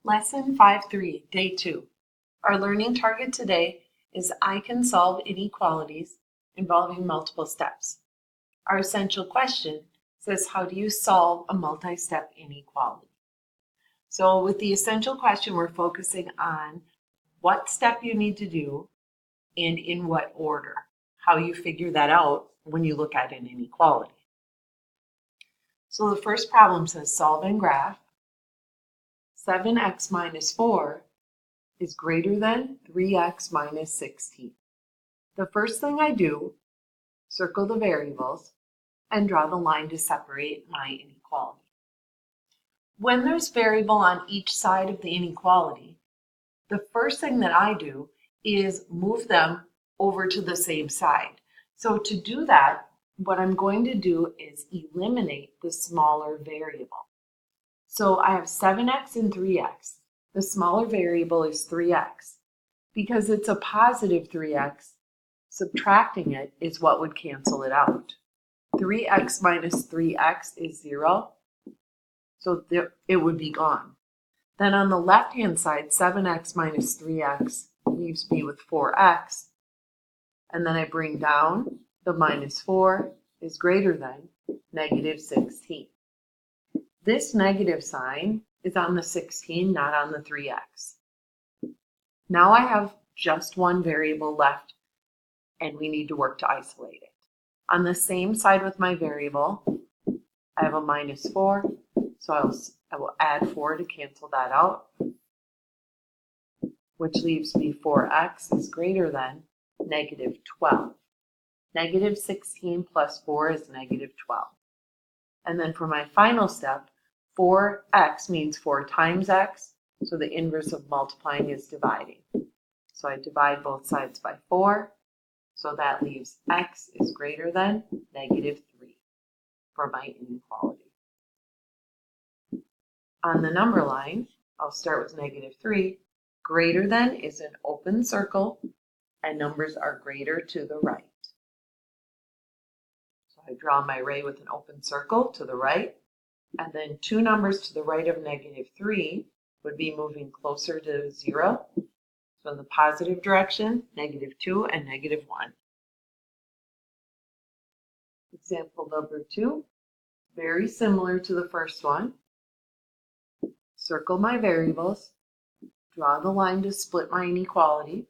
Lesson 5.3, Day 2. Our learning target today is I can solve inequalities involving multiple steps. Our essential question says, how do you solve a multi-step inequality? So with the essential question, we're focusing on what step you need to do and in what order, how you figure that out when you look at an inequality. So the first problem says solve and graph 7x minus 4 is greater than 3x minus 16. The first thing I do, circle the variables and draw the line to separate my inequality. When there's variable on each side of the inequality, the first thing that I do is move them over to the same side. So to do that, what I'm going to do is eliminate the smaller variable. So I have 7x and 3x. The smaller variable is 3x. Because it's a positive 3x, subtracting it is what would cancel it out. 3x minus 3x is 0, so it would be gone. Then on the left-hand side, 7x minus 3x leaves me with 4x. And then I bring down the minus 4 is greater than negative 16. This negative sign is on the 16, not on the 3x. Now I have just one variable left, and we need to work to isolate it. On the same side with my variable, I have a minus 4, so I will add 4 to cancel that out, which leaves me 4x is greater than negative 12. Negative 16 plus 4 is negative 12. And then for my final step, 4x means 4 times x, so the inverse of multiplying is dividing. So I divide both sides by 4, so that leaves x is greater than negative 3 for my inequality. On the number line, I'll start with negative 3. Greater than is an open circle, and numbers are greater to the right. So I draw my array with an open circle to the right, and then two numbers to the right of negative 3 would be moving closer to 0. So in the positive direction, negative 2 and negative 1. Example number 2, very similar to the first one. Circle my variables, draw the line to split my inequality.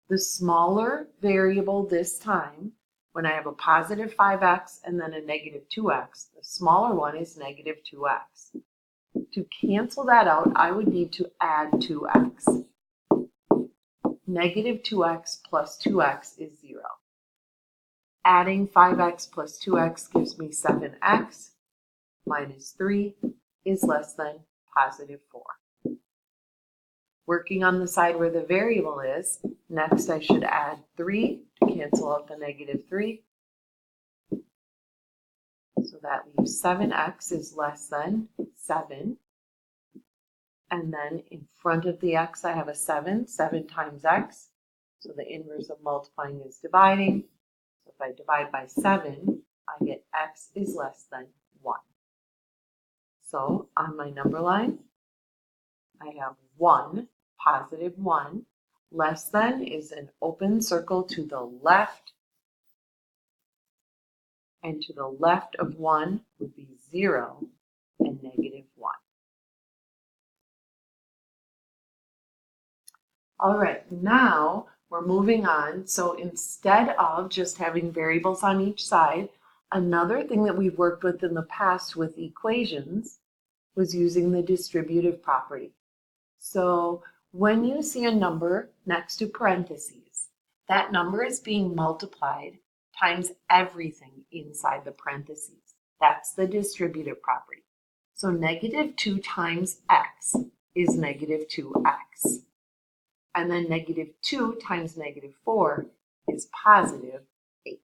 The smaller variable this time, when I have a positive 5x and then a negative 2x, the smaller one is negative 2x. To cancel that out, I would need to add 2x. Negative 2x plus 2x is 0. Adding 5x plus 2x gives me 7x minus 3 is less than positive 4. Working on the side where the variable is, next I should add 3 to cancel out the negative 3. So that leaves 7x is less than 7. And then in front of the x I have a 7 times x. So the inverse of multiplying is dividing. So if I divide by 7, I get x is less than 1. So on my number line, I have 1, positive 1, less than is an open circle to the left, and to the left of 1 would be 0 and negative 1. All right, now we're moving on. So instead of just having variables on each side, another thing that we've worked with in the past with equations was using the distributive property. So when you see a number next to parentheses, that number is being multiplied times everything inside the parentheses. That's the distributive property. So negative 2 times x is negative 2x. And then negative 2 times negative 4 is positive 8.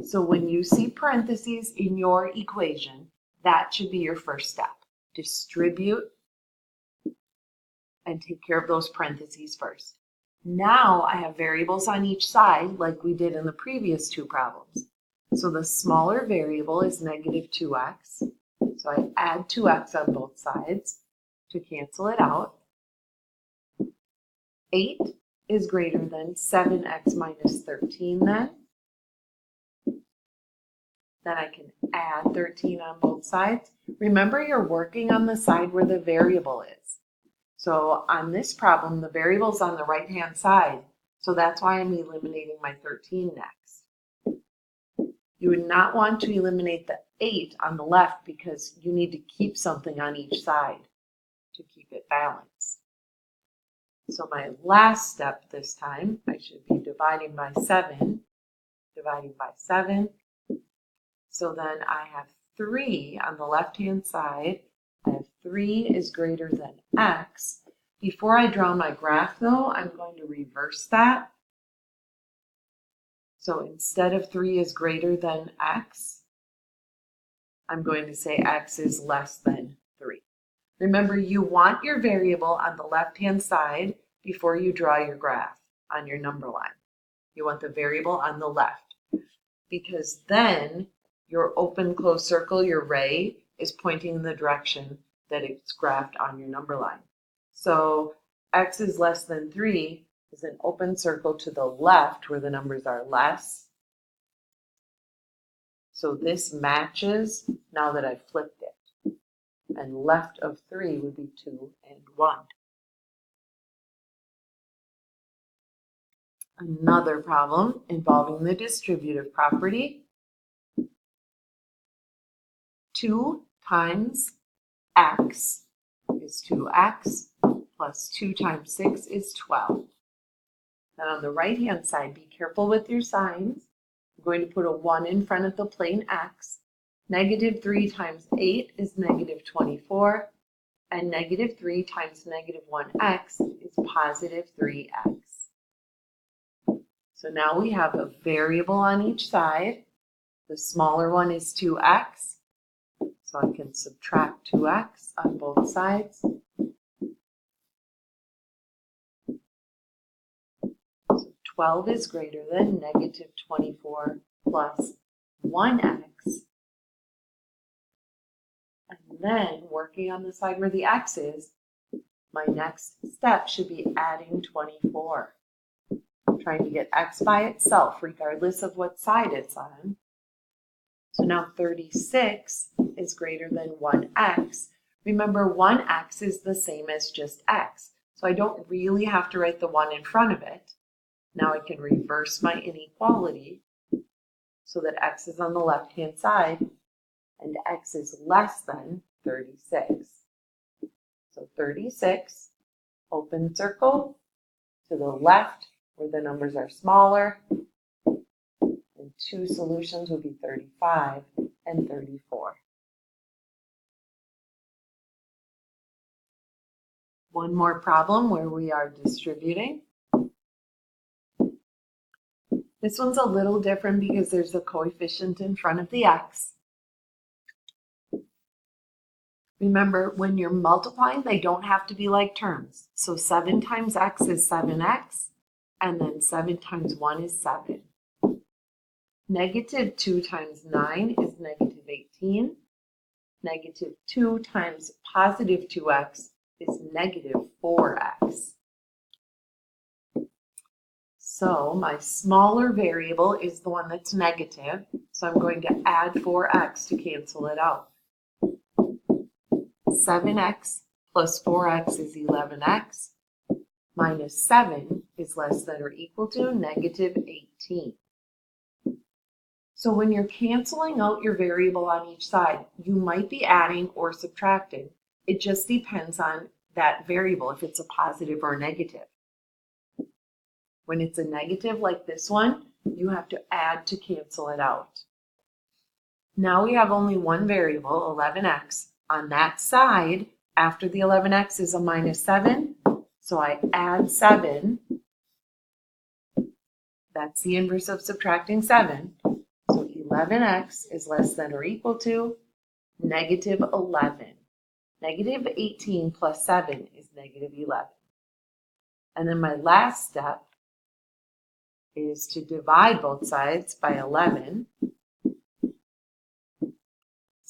So when you see parentheses in your equation, that should be your first step. Distribute and take care of those parentheses first. Now I have variables on each side like we did in the previous two problems. So the smaller variable is negative 2x. So So I add 2x on both sides to cancel it out. 8 is greater than 7x minus 13 then. Then I can add 13 on both sides. Remember, you're working on the side where the variable is. So on this problem, the variable's on the right-hand side. So that's why I'm eliminating my 13 next. You would not want to eliminate the 8 on the left because you need to keep something on each side to keep it balanced. So my last step this time, I should be dividing by 7, dividing by 7. So then I have 3 on the left-hand side. I have 3 is greater than x. Before I draw my graph, though, I'm going to reverse that. So instead of 3 is greater than x, I'm going to say x is less than 3. Remember, you want your variable on the left-hand side before you draw your graph on your number line. You want the variable on the left because then your open closed circle, your ray, is pointing in the direction that it's graphed on your number line. So x is less than 3 is an open circle to the left where the numbers are less. So this matches now that I've flipped it. And left of 3 would be 2 and 1. Another problem involving the distributive property. 2 times x is 2x plus 2 times 6 is 12. Then on the right-hand side, be careful with your signs. I'm going to put a 1 in front of the plain x. Negative 3 times 8 is negative 24. And negative 3 times negative 1x is positive 3x. So now we have a variable on each side. The smaller one is 2x. So I can subtract 2x on both sides. So 12 is greater than negative 24 plus 1x. And then working on the side where the x is, my next step should be adding 24. I'm trying to get x by itself regardless of what side it's on. So now 36 is greater than 1x. Remember, 1x is the same as just x. So I don't really have to write the 1 in front of it. Now I can reverse my inequality so that x is on the left-hand side and x is less than 36. So 36, open circle to the left where the numbers are smaller. And 2 solutions would be 35 and 34. One more problem where we are distributing. This one's a little different because there's a coefficient in front of the x. Remember, when you're multiplying, they don't have to be like terms. So 7 times x is 7x, and then 7 times 1 is 7. Negative 2 times 9 is negative 18. Negative 2 times positive 2x is negative 4x. So my smaller variable is the one that's negative, so I'm going to add 4x to cancel it out. 7x plus 4x is 11x, minus 7 is less than or equal to negative 18. So when you're canceling out your variable on each side, you might be adding or subtracting. It just depends on that variable, if it's a positive or negative. When it's a negative like this one, you have to add to cancel it out. Now we have only one variable, 11x. On that side, after the 11x is a minus 7, so I add 7. That's the inverse of subtracting 7. So 11x is less than or equal to negative 11. Negative 18 plus 7 is negative 11. And then my last step is to divide both sides by 11.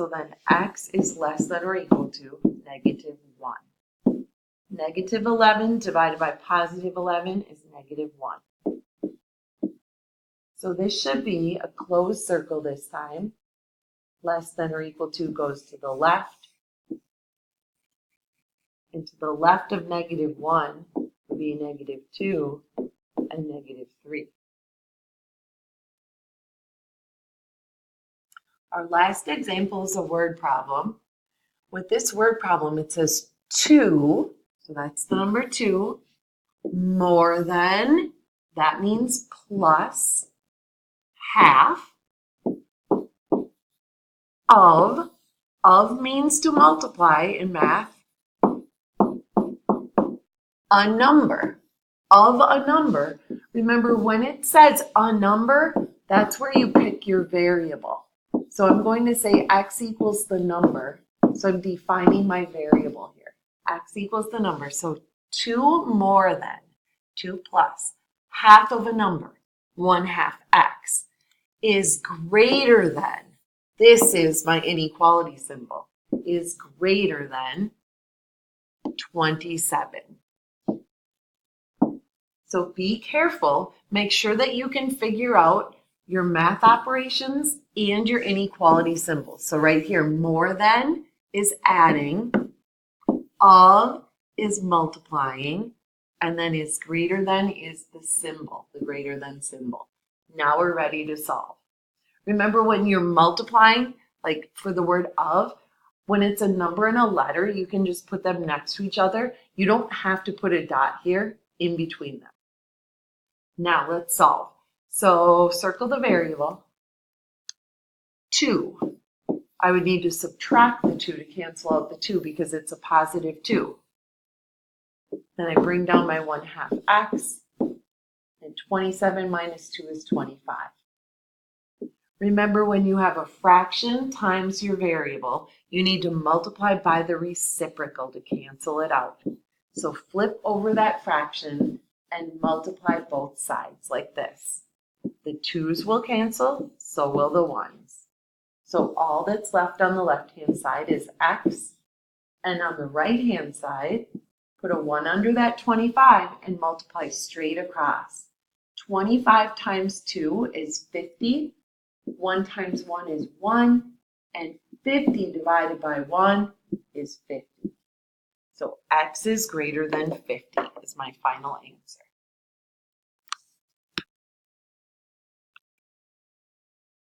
So then x is less than or equal to negative 1. Negative 11 divided by positive 11 is negative 1. So this should be a closed circle this time. Less than or equal to goes to the left. And to the left of negative 1 would be negative 2 and negative 3. Our last example is a word problem. With this word problem, it says 2, so that's the number 2, more than, that means plus, half, of means to multiply in math, a number, of a number. Remember, when it says a number, that's where you pick your variable. So I'm going to say x equals the number. So I'm defining my variable here. X equals the number. So 2 more than, 2 plus, half of a number, 1/2 x, is greater than, this is my inequality symbol, is greater than 27. So be careful. Make sure that you can figure out your math operations and your inequality symbols. So right here, more than is adding, of is multiplying, and then is greater than is the symbol, the greater than symbol. Now we're ready to solve. Remember, when you're multiplying, like for the word of, when it's a number and a letter, you can just put them next to each other. You don't have to put a dot here in between them. Now let's solve. So circle the variable. 2. I would need to subtract the 2 to cancel out the 2 because it's a positive 2. Then I bring down my 1/2 x, and 27 minus 2 is 25. Remember, when you have a fraction times your variable, you need to multiply by the reciprocal to cancel it out. So flip over that fraction and multiply both sides like this. The 2's will cancel, so will the 1's. So all that's left on the left-hand side is x, and on the right-hand side, put a 1 under that 25 and multiply straight across. 25 times 2 is 50, 1 times 1 is 1, and 50 divided by 1 is 50. So x is greater than 50 is my final answer.